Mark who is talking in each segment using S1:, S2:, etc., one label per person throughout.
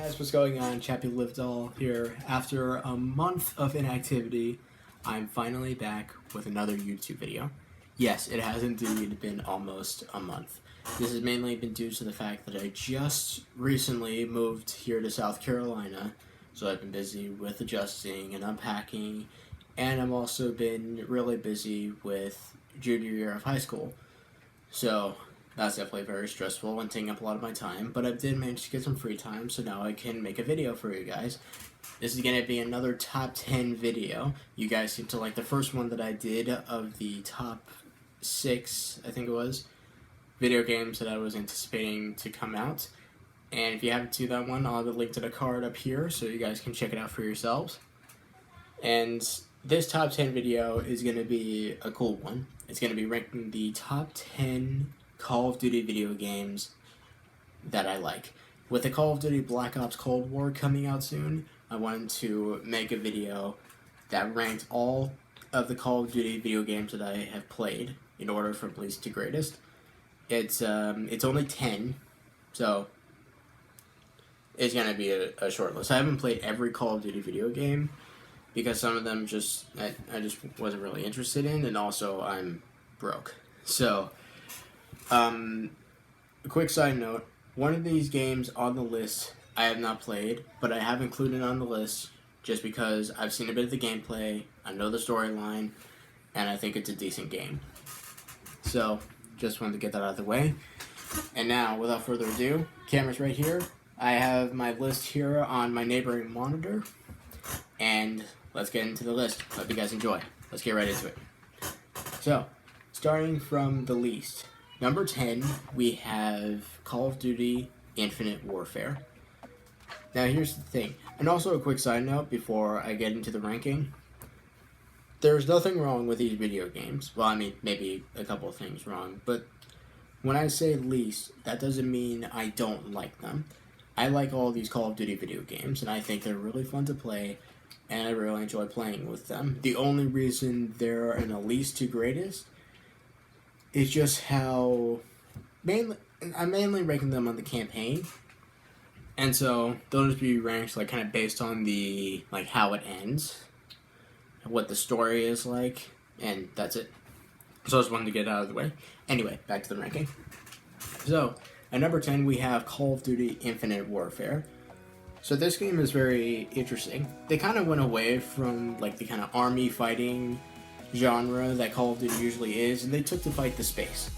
S1: Guys, what's going on? Chappy Lived All here. After a month of inactivity, I'm finally back with another YouTube video. Yes, it has indeed been almost a month. This has mainly been due to the fact that I just recently moved here to South Carolina, so I've been busy with adjusting and unpacking, and I've also been really busy with junior year of high school. So that's definitely very stressful and taking up a lot of my time, but I did manage to get some free time, so now I can make a video for you guys. This is going to be another top 10 video. You guys seem to like the first one that I did of the top 6, I think it was, video games that I was anticipating to come out. And if you haven't seen that one, I'll have a link to the card up here so you guys can check it out for yourselves. And this top 10 video is going to be a cool one. It's going to be ranking the top 10 Call of Duty video games that I like. With the Call of Duty Black Ops Cold War coming out soon, I wanted to make a video that ranked all of the Call of Duty video games that I have played in order from least to greatest. It's only 10, so it's gonna be a short list. I haven't played every Call of Duty video game because some of them I just wasn't really interested in, and also I'm broke. So a quick side note, one of these games on the list I have not played, but I have included on the list just because I've seen a bit of the gameplay, I know the storyline, and I think it's a decent game. So, just wanted to get that out of the way. And now, without further ado, camera's right here. I have my list here on my neighboring monitor, and let's get into the list. Hope you guys enjoy. Let's get right into it. So, starting from the least. Number 10, we have Call of Duty Infinite Warfare. Now here's the thing, and also a quick side note before I get into the ranking. There's nothing wrong with these video games. Well, I mean, maybe a couple of things wrong, but when I say least, that doesn't mean I don't like them. I like all these Call of Duty video games, and I think they're really fun to play, and I really enjoy playing with them. The only reason they're in a least to greatest is just how I'm mainly ranking them on the campaign, and so they'll just be ranked like kind of based on the how it ends, what the story is like, and that's it. So I just wanted to get it out of the way. Anyway, back to the ranking. So at number 10 we have Call of Duty Infinite Warfare. So this game is very interesting. They kind of went away from like the kind of army fighting genre that Call of Duty usually is, and they took to fight the space.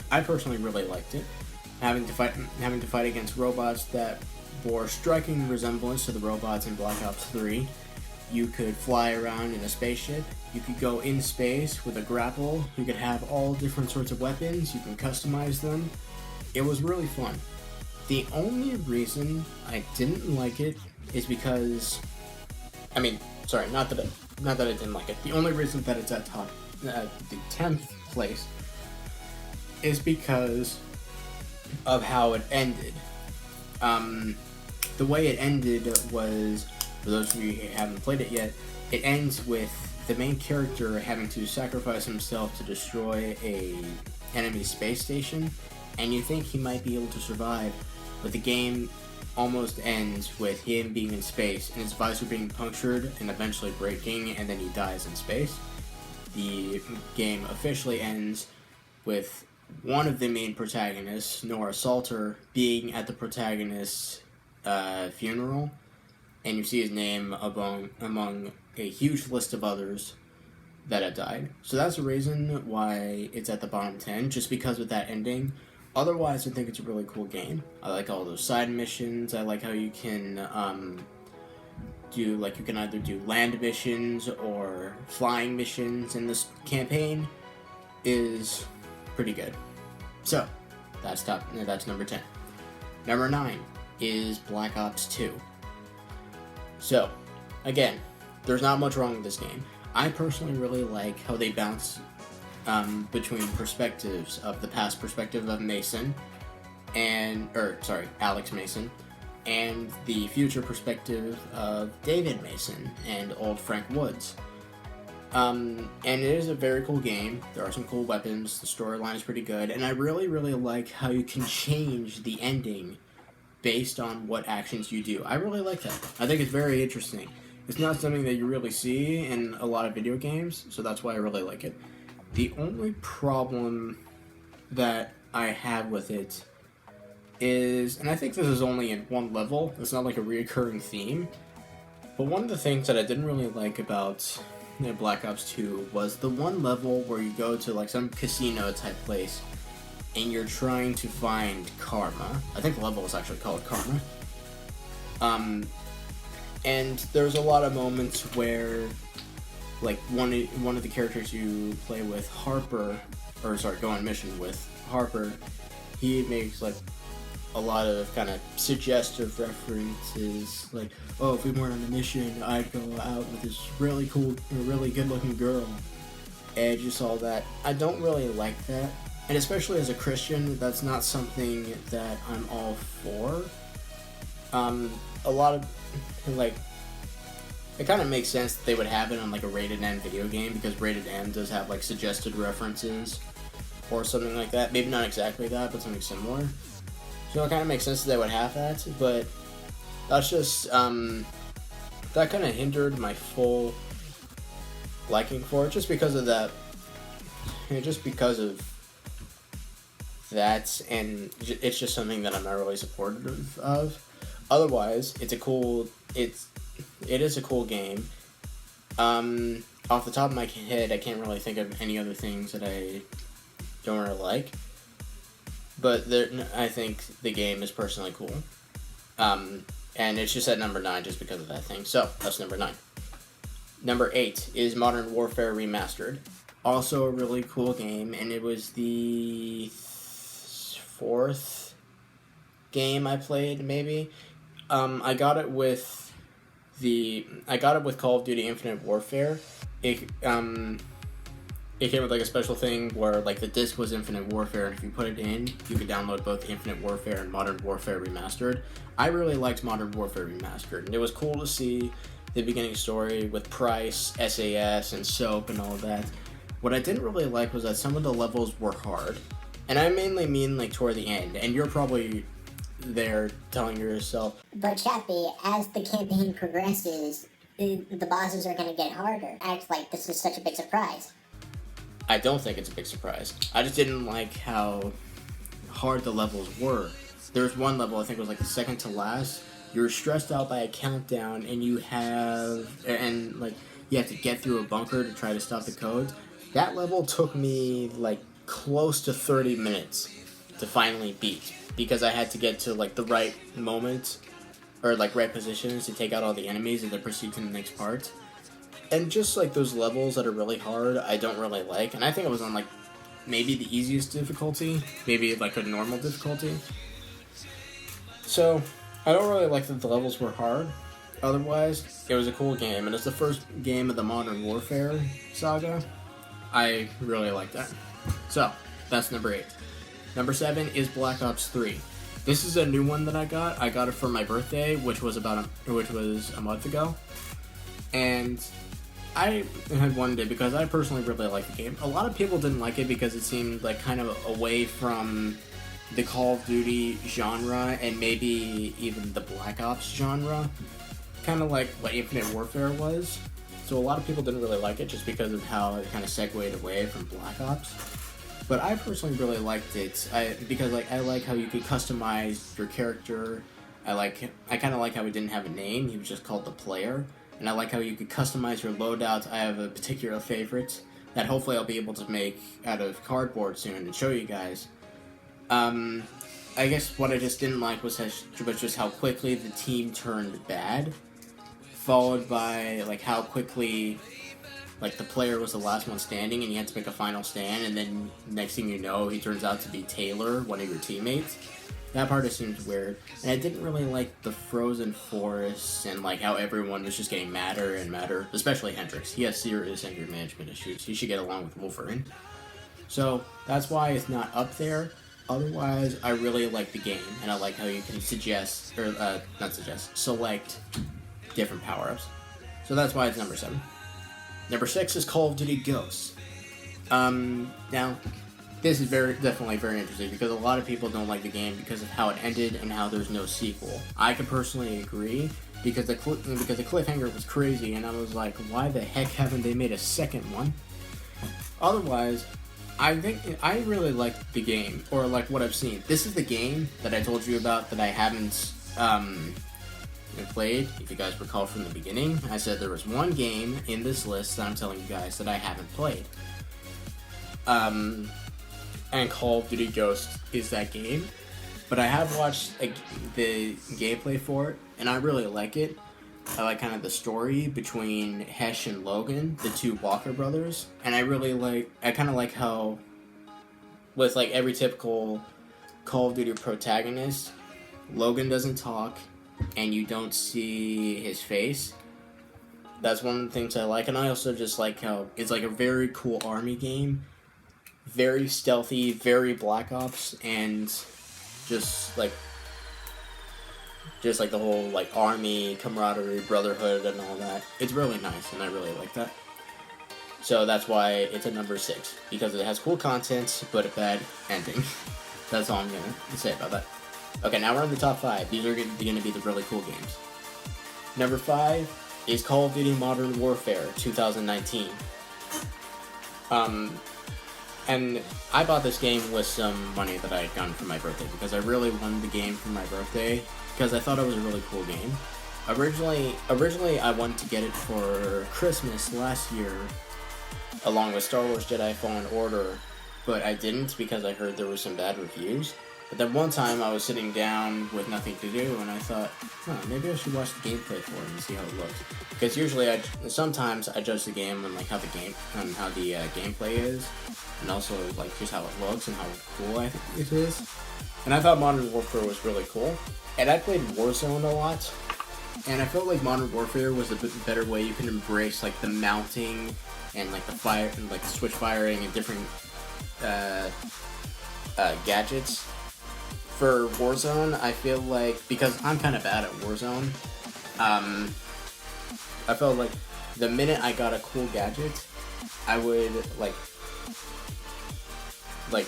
S1: I personally really liked it. Having to fight against robots that bore striking resemblance to the robots in Black Ops 3. You could fly around in a spaceship. You could go in space with a grapple. You could have all different sorts of weapons. You can customize them. It was really fun. The only reason I didn't like it is because, not that I didn't like it. The only reason that it's at the 10th place is because of how it ended. The way it ended was, for those of you who haven't played it yet, it ends with the main character having to sacrifice himself to destroy a enemy space station, and you think he might be able to survive, but the game almost ends with him being in space and his visor being punctured and eventually breaking, and then he dies in space. The game officially ends with one of the main protagonists, Nora Salter, being at the protagonist's funeral, and you see his name among a huge list of others that have died. So that's the reason why it's at the bottom 10, just because of that ending. Otherwise, I think it's a really cool game. I like all those side missions. I like how you can you can either do land missions or flying missions, and this campaign is pretty good. So that's number 10. Number 9 is Black Ops 2. So again, there's not much wrong with this game. I personally really like how they bounce between perspectives of the past perspective of Alex Mason, and the future perspective of David Mason and old Frank Woods. And it is a very cool game. There are some cool weapons, the storyline is pretty good, and I really, really like how you can change the ending based on what actions you do. I really like that. I think it's very interesting. It's not something that you really see in a lot of video games, so that's why I really like it. The only problem that I have with it is, and I think this is only in one level, it's not like a reoccurring theme, but one of the things that I didn't really like about Black Ops 2 was the one level where you go to like some casino type place and you're trying to find Karma. I think the level is actually called Karma. And there's a lot of moments where like one of the characters you play with, Harper, go on mission with Harper, he makes like a lot of kind of suggestive references, like, oh, if we weren't on a mission, I'd go out with this really cool, really good-looking girl, and just all that. I don't really like that, and especially as a Christian, that's not something that I'm all for. A lot of, like, it kind of makes sense that they would have it on, like, a rated M video game, because rated M does have, like, suggested references, or something like that. Maybe not exactly that, but something similar. So it kind of makes sense that they would have that, but that's just, that kind of hindered my full liking for it, just because of that, just because of that, and it's just something that I'm not really supportive of. Otherwise, it is a cool game. Off the top of my head, I can't really think of any other things that I don't really like. But I think the game is personally cool. And it's just at number 9 just because of that thing. So, that's number 9. Number 8 is Modern Warfare Remastered. Also a really cool game, and it was the 4th game I played, maybe. I got it with Call of Duty Infinite Warfare. It came with like a special thing where like the disc was Infinite Warfare, and if you put it in, you could download both Infinite Warfare and Modern Warfare Remastered. I really liked Modern Warfare Remastered, and it was cool to see the beginning story with Price, SAS, and Soap and all of that. What I didn't really like was that some of the levels were hard, and I mainly mean like toward the end, and you're probably there telling yourself,
S2: but Chappie, as the campaign progresses, the bosses are going to get harder. Act like this is such a big surprise.
S1: I don't think it's a big surprise. I just didn't like how hard the levels were. There was one level, I think it was like the second to last. You're stressed out by a countdown, and you have to get through a bunker to try to stop the codes. That level took me like close to 30 minutes to finally beat, because I had to get to like the right moment, or like right positions to take out all the enemies and then proceed to the next part. And just like those levels that are really hard, I don't really like. And I think it was on like maybe the easiest difficulty, maybe like a normal difficulty. So I don't really like that the levels were hard. Otherwise, it was a cool game, and it's the first game of the Modern Warfare saga. I really like that. So that's number 8. Number 7 is Black Ops 3. This is a new one that I got. I got it for my birthday, which was a month ago, and I had wanted it because I personally really like the game. A lot of people didn't like it because it seemed like kind of away from the Call of Duty genre and maybe even the Black Ops genre, kind of like what Infinite Warfare was. So a lot of people didn't really like it just because of how it kind of segued away from Black Ops. But I personally really liked it because I like how you could customize your character. I kind of like how he didn't have a name; he was just called the player. And I like how you could customize your loadout. I have a particular favorite that hopefully I'll be able to make out of cardboard soon and show you guys. I guess what I just didn't like was just how quickly the team turned bad, followed by like how quickly like the player was the last one standing and you had to make a final stand, and then next thing you know, he turns out to be Taylor, one of your teammates. That part just seems weird, and I didn't really like the frozen forests and like how everyone was just getting madder and madder, especially Hendrix. He has serious anger management issues. He should get along with Wolverine. So that's why it's not up there. Otherwise, I really like the game, and I like how you can select different power-ups. So that's why it's number 7. Number 6 is Call of Duty Ghosts. Now, this is definitely very interesting because a lot of people don't like the game because of how it ended and how there's no sequel. I could personally agree because the cliffhanger was crazy, and I was like, why the heck haven't they made a second one? Otherwise, I think I really like the game, or like what I've seen. This is the game that I told you about that I haven't played. If you guys recall from the beginning, I said there was one game in this list that I'm telling you guys that I haven't played. And Call of Duty Ghost is that game. But I have watched the gameplay for it, and I really like it. I like kind of the story between Hesh and Logan, the two Walker brothers. And I kind of like how, with like every typical Call of Duty protagonist, Logan doesn't talk, and you don't see his face. That's one of the things I like, and I also just like how it's like a very cool army game. Very stealthy, very Black Ops, and just like the whole like army camaraderie, brotherhood, and all that. It's really nice, and I really like that. So that's why it's at number 6, because it has cool content but a bad ending. That's all I'm gonna say about that. Okay, now we're in the top 5. These are gonna be the really cool games. Number 5 is Call of Duty Modern Warfare 2019. And I bought this game with some money that I had gotten for my birthday because I really wanted the game for my birthday because I thought it was a really cool game. Originally I wanted to get it for Christmas last year along with Star Wars Jedi Fallen Order, but I didn't because I heard there were some bad reviews. But then one time I was sitting down with nothing to do and I thought, maybe I should watch the gameplay for it and see how it looks. Because usually sometimes I judge the game on like how the gameplay is, and also like just how it looks and how cool I think it is. And I thought Modern Warfare was really cool. And I played Warzone a lot, and I felt like Modern Warfare was a bit better way you can embrace like the mounting and like the fire and like the switch firing and different gadgets. For Warzone, I feel like, because I'm kind of bad at Warzone, I felt like the minute I got a cool gadget, I would like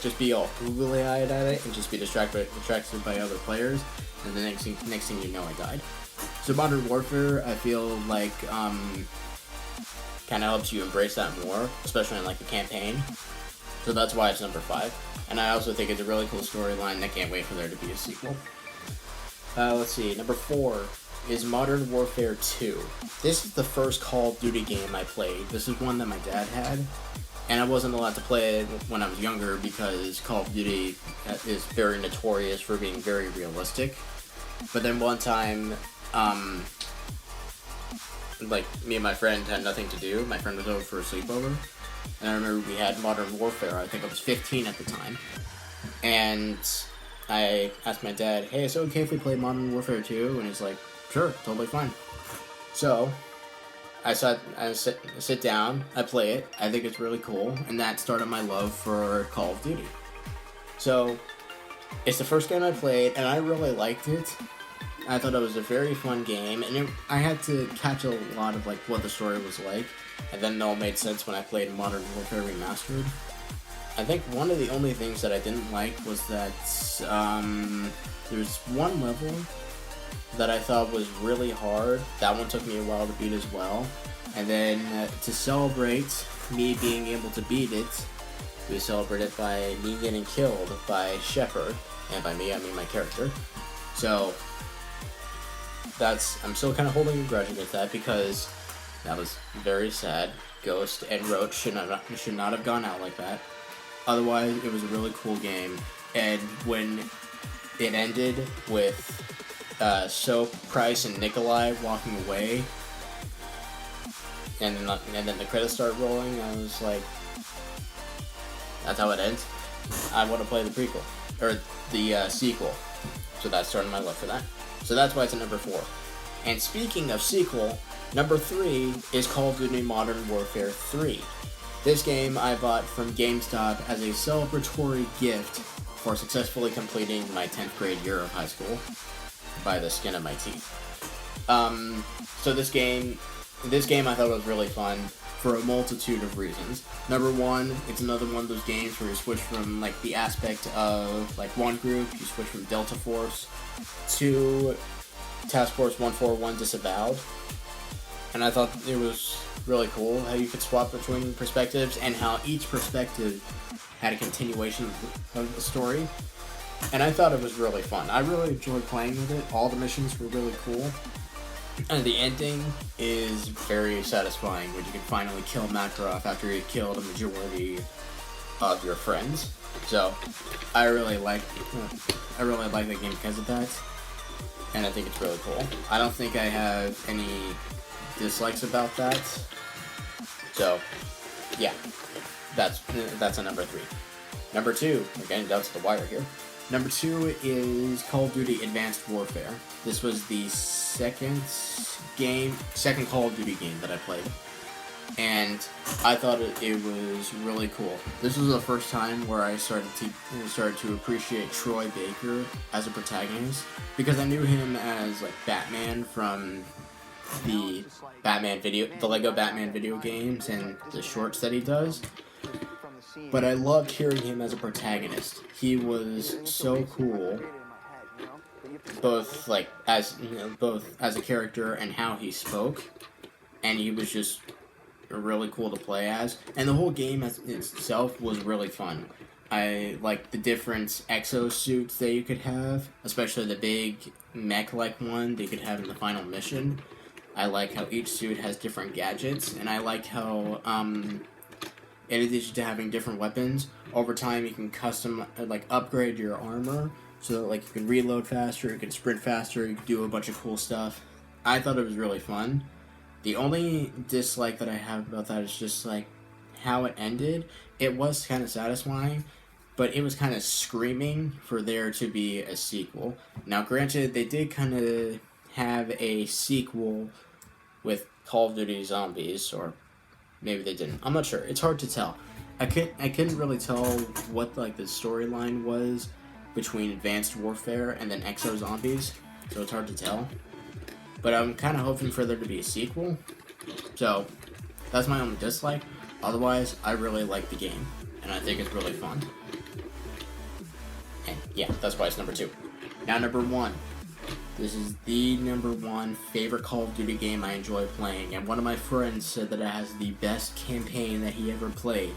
S1: just be all googly-eyed at it and just be distracted by other players, and the next thing you know, I died. So Modern Warfare, I feel like kind of helps you embrace that more, especially in like the campaign. So that's why it's number 5. And I also think it's a really cool storyline, and I can't wait for there to be a sequel. Let's see, number 4 is Modern Warfare 2. This is the first Call of Duty game I played. This is one that my dad had, and I wasn't allowed to play it when I was younger because Call of Duty is very notorious for being very realistic. But then one time, like, me and my friend had nothing to do. My friend was over for a sleepover. And I remember we had Modern Warfare. I think I was 15 at the time. And I asked my dad, hey, is it okay if we play Modern Warfare 2? And he's like, sure, totally fine. So, I sit down, I play it. I think it's really cool. And that started my love for Call of Duty. So, it's the first game I played, and I really liked it. I thought it was a very fun game. And I had to catch a lot of like what the story was like. And then it all made sense when I played Modern Warfare Remastered. I think one of the only things that I didn't like was that there's one level that I thought was really hard. That one took me a while to beat as well. And then to celebrate me being able to beat it, we celebrate it by me getting killed by Shepard. And by me, I mean my character. So, I'm still kind of holding a grudge against that because that was very sad. Ghost and Roach should not have gone out like that. Otherwise, it was a really cool game. And when it ended with Soap, Price, and Nikolai walking away, and then the credits start rolling, I was like, that's how it ends. I want to play the prequel or the sequel. So that started my love for that. So that's why it's at number 4. And speaking of sequel, number 3 is Call of Duty Modern Warfare 3. This game I bought from GameStop as a celebratory gift for successfully completing my 10th grade year of high school by the skin of my teeth. So this game I thought was really fun, for a multitude of reasons. Number one, it's another one of those games where you switch from like the aspect of like one group, you switch from Delta Force to Task Force 141 Disavowed. And I thought it was really cool how you could swap between perspectives and how each perspective had a continuation of the story. And I thought it was really fun. I really enjoyed playing with it. All the missions were really cool. And the ending is very satisfying when you can finally kill Makarov after you killed a majority of your friends. So I really like the game because of that. And I think it's really cool. I don't think I have any dislikes about that. So yeah, that's a number 3. Number 2, we're getting down to the wire here. Number 2 is Call of Duty Advanced Warfare. This was the second Call of Duty game that I played, and I thought it was really cool. This was the first time where I started to appreciate Troy Baker as a protagonist, because I knew him as like Batman from the Lego Batman video games and the shorts that he does. But I loved hearing him as a protagonist. He was so cool, both as a character and how he spoke, and he was just really cool to play as. And the whole game as itself was really fun. I liked the different exosuits that you could have, especially the big mech-like one that you could have in the final mission. I like how each suit has different gadgets, and I like how in addition to having different weapons, over time you can upgrade your armor so that you can reload faster, you can sprint faster, you can do a bunch of cool stuff. I thought it was really fun. The only dislike that I have about that is just how it ended. It was kind of satisfying, but it was kind of screaming for there to be a sequel. Now granted, they did kind of have a sequel with Call of Duty Zombies, or maybe they didn't. I'm not sure. It's hard to tell. I couldn't really tell what the storyline was between Advanced Warfare and then Exo Zombies, so it's hard to tell. But I'm kind of hoping for there to be a sequel. So that's my only dislike. Otherwise, I really like the game, and I think it's really fun. And yeah, that's why it's number 2. Now number 1. This is the number 1 favorite Call of Duty game I enjoy playing, and one of my friends said that it has the best campaign that he ever played.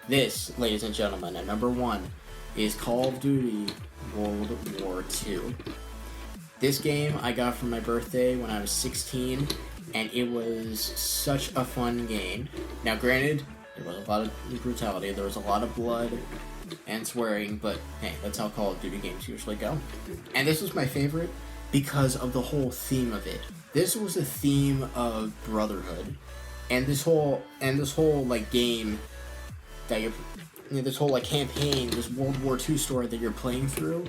S1: This, ladies and gentlemen, at number 1, is Call of Duty World War II. This game I got for my birthday when I was 16, and it was such a fun game. Now granted, there was a lot of brutality, there was a lot of blood and swearing, but hey, that's how Call of Duty games usually go. And this was my favorite because of the whole theme of it. This was a theme of brotherhood, and this whole game that this whole campaign, this World War II story that you're playing through,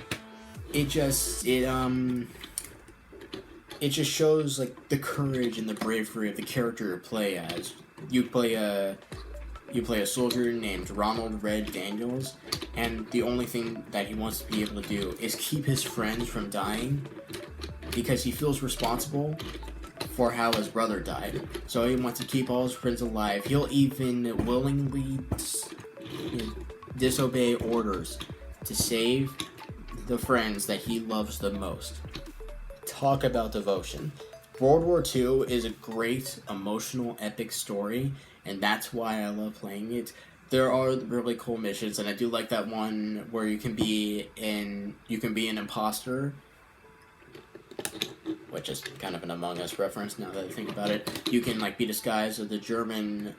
S1: it just shows the courage and the bravery of the character you play as. You play a soldier named Ronald Red Daniels, and the only thing that he wants to be able to do is keep his friends from dying because he feels responsible for how his brother died. So he wants to keep all his friends alive. He'll even willingly disobey orders to save the friends that he loves the most. Talk about devotion. World War II is a great, emotional, epic story, and that's why I love playing it. There are really cool missions, and I do like that one where you can be an imposter, which is kind of an Among Us reference now that I think about it. You can be disguised as a German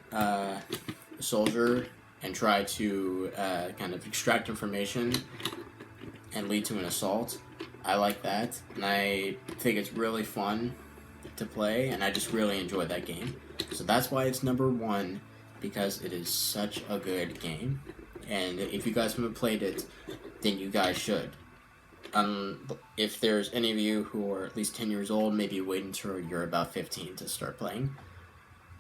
S1: soldier and try to kind of extract information and lead to an assault. I like that, and I think it's really fun to play, and I just really enjoy that game. So that's why it's number 1, because it is such a good game. And if you guys haven't played it, then you guys should. If there's any of you who are at least 10 years old, maybe wait until you're about 15 to start playing,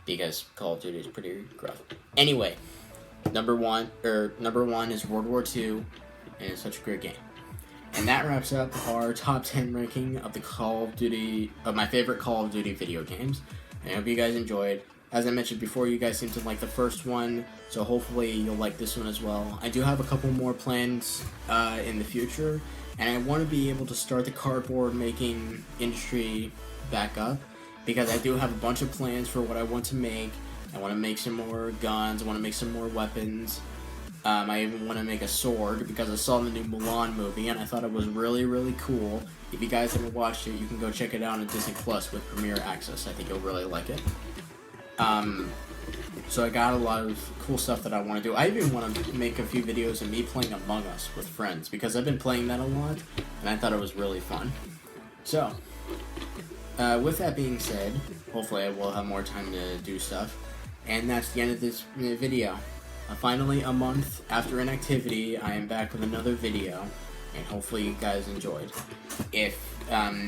S1: because Call of Duty is pretty gruff. Anyway, number one is World War II, and it's such a great game. And that wraps up our top 10 ranking of my favorite Call of Duty video games. I hope you guys enjoyed. As I mentioned before, you guys seem to like the first one, so hopefully you'll like this one as well. I do have a couple more plans in the future, and I want to be able to start the cardboard making industry back up, because I do have a bunch of plans for what I want to make. I want to make some more guns, I want to make some more weapons. I even want to make a sword, because I saw the new Mulan movie and I thought it was really, really cool. If you guys haven't watched it, you can go check it out on Disney Plus with Premiere Access. I think you'll really like it. So I got a lot of cool stuff that I want to do. I even want to make a few videos of me playing Among Us with friends, because I've been playing that a lot and I thought it was really fun. So, with that being said, hopefully I will have more time to do stuff. And that's the end of this video. Finally, a month after inactivity, I am back with another video, and hopefully you guys enjoyed. If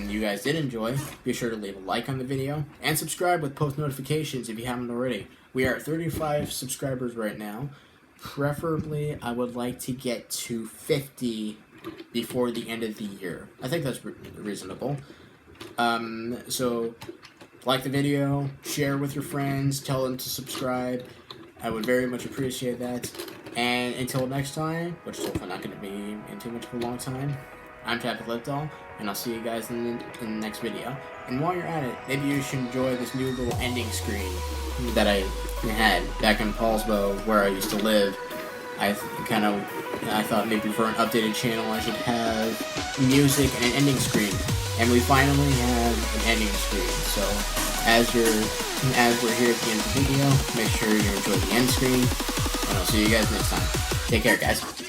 S1: you guys did enjoy, be sure to leave a like on the video, and subscribe with post notifications if you haven't already. We are at 35 subscribers right now. Preferably, I would like to get to 50 before the end of the year. I think that's reasonable. So, like the video, share with your friends, tell them to subscribe. I would very much appreciate that. And until next time, which is hopefully not going to be in too much of a long time, I'm Electro, and I'll see you guys in the next video. And while you're at it, maybe you should enjoy this new little ending screen that I had back in Paulsbo, where I used to live. I thought maybe for an updated channel I should have music and an ending screen. And we finally have an ending screen. So as we're here at the end of the video, make sure you enjoy the end screen, and I'll see you guys next time. Take care, guys.